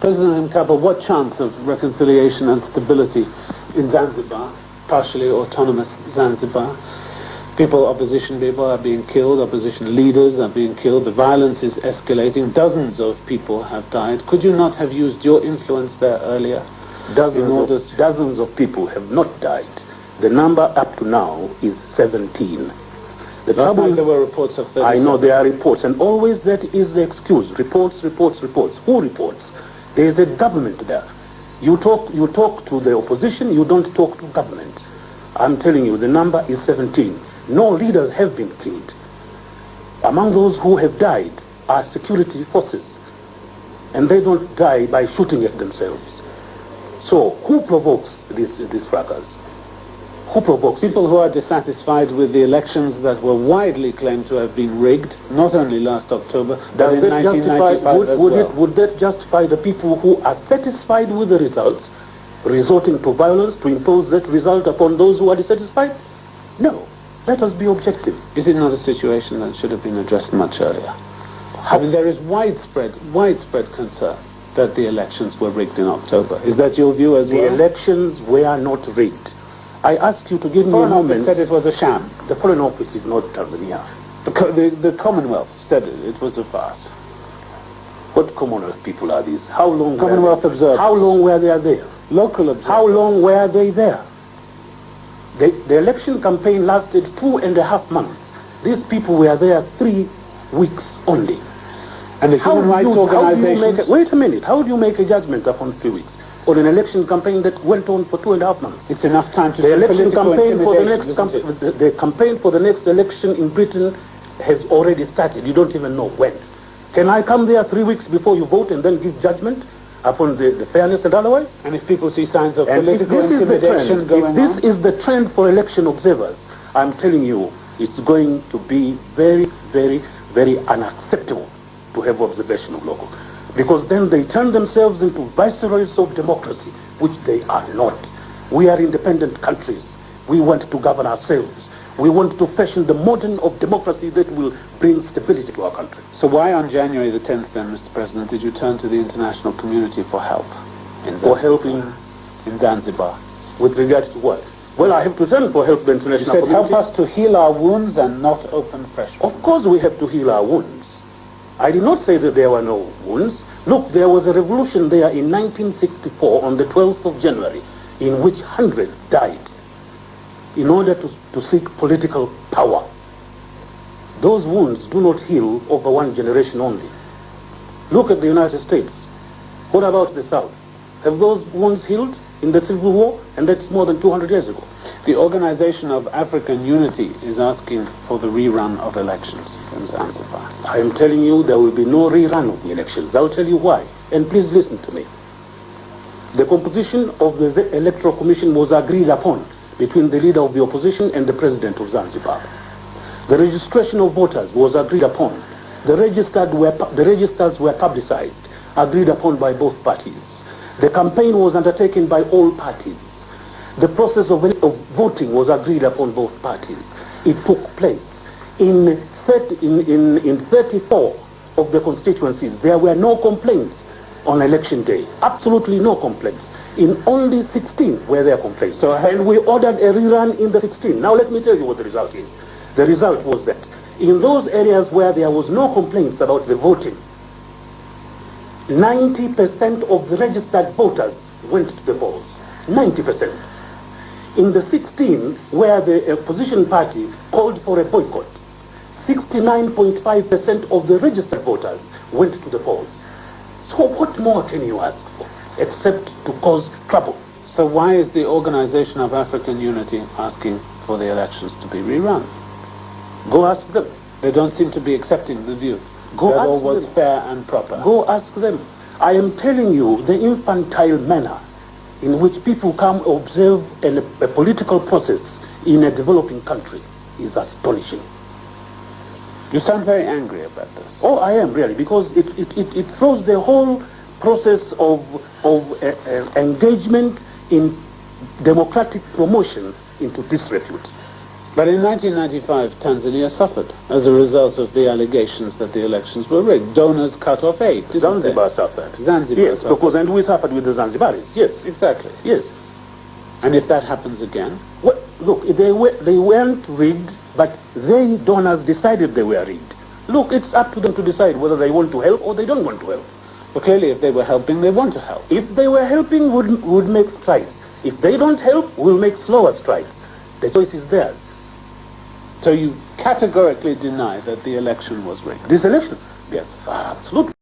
President Mkapa, what chance of reconciliation and stability in Zanzibar, partially autonomous Zanzibar? People, opposition people are being killed, opposition leaders are being killed, the violence is escalating, dozens of people have died. Could you not have used your influence there earlier? Dozens of people have not died. The number up to now is 17. The trouble, there were reports of 37. I know there are reports, and always that is the excuse. Reports, reports, reports. Who reports? There is a government there. You talk to the opposition, you don't talk to government. I'm telling you, the number is 17. No leaders have been killed. Among those who have died are security forces, and they don't die by shooting at themselves. So who provokes these fracas? Who provokes people who are dissatisfied with the elections that were widely claimed to have been rigged, not only last October, but in 1995 as well? Would that justify the people who are satisfied with the results resorting to violence to impose that result upon those who are dissatisfied? No. Let us be objective. Is it not a situation that should have been addressed much earlier? I mean, there is widespread concern that the elections were rigged in October. Is that your view as well? The elections were not rigged. I asked you to give me a moment. Said it was a sham. The Foreign Office is not Tanzania. The Commonwealth said it was a farce. What Commonwealth people are these? How long? Commonwealth observers. How long were they there? Local observers. How long were they there? The election campaign lasted 2.5 months. These people were there 3 weeks only. And the human rights organizations... Wait a minute. How do you make a judgment upon 3 weeks? Or an election campaign that went on for 2.5 months? It's enough time to... The election campaign for the campaign for the next election in Britain has already started. You don't even know when. Can I come there 3 weeks before you vote and then give judgment upon the fairness and otherwise? And if people see signs of political intimidation going on? If this is the trend for election observers, I'm telling you, it's going to be very, very, very unacceptable to have observation of local. Because then they turn themselves into viceroys of democracy, which they are not. We are independent countries. We want to govern ourselves. We want to fashion the model of democracy that will bring stability to our country. So why on January the 10th then, Mr. President, did you turn to the international community for help? For help in Zanzibar? With regard to what? Well, I have to turn for help to the international community. You said help us to heal our wounds and not open fresh ones. Of course we have to heal our wounds. I did not say that there were no wounds. Look, there was a revolution there in 1964 on the 12th of January in which hundreds died in order to seek political power. Those wounds do not heal over one generation only. Look at the United States. What about the South? Have those wounds healed in the Civil War? And that's more than 200 years ago. The Organization of African Unity is asking for the rerun of elections in Zanzibar. I am telling you there will be no rerun of the elections. I'll tell you why. And please listen to me. The composition of the Electoral Commission was agreed upon between the leader of the opposition and the president of Zanzibar. The registration of voters was agreed upon. The registers were publicized, agreed upon by both parties. The campaign was undertaken by all parties. The process of voting was agreed upon both parties. It took place. In 34 of the constituencies, there were no complaints on election day. Absolutely no complaints. In only 16 were there complaints. And we ordered a rerun in the 16. Now let me tell you what the result is. The result was that in those areas where there was no complaints about the voting, 90% of the registered voters went to the polls. 90%. In the 16 where the opposition party called for a boycott, 69.5% of the registered voters went to the polls. So what more can you ask for except to cause trouble? So why is the Organization of African Unity asking for the elections to be rerun? Go ask them. They don't seem to be accepting the view that all was fair and proper. Go ask them. I am telling you, the infantile manner in which people come observe a political process in a developing country is astonishing. You sound very angry about this. Oh, I am really, because it throws the whole process of engagement in democratic promotion into disrepute. But in 1995, Tanzania suffered as a result of the allegations that the elections were rigged. Donors cut off aid. Zanzibar suffered. Zanzibar yes, suffered. because, and we suffered with the Zanzibaris. Yes, Exactly. yes. And if that happens again? Well, look, they weren't rigged, but they donors decided they were rigged. Look, it's up to them to decide whether they want to help or they don't want to help. But clearly, if they were helping, they want to help. If they were helping, would make strides. If they don't help, we'll make slower strides. The choice is theirs. So you categorically deny that the election was rigged? This election? Yes, absolutely.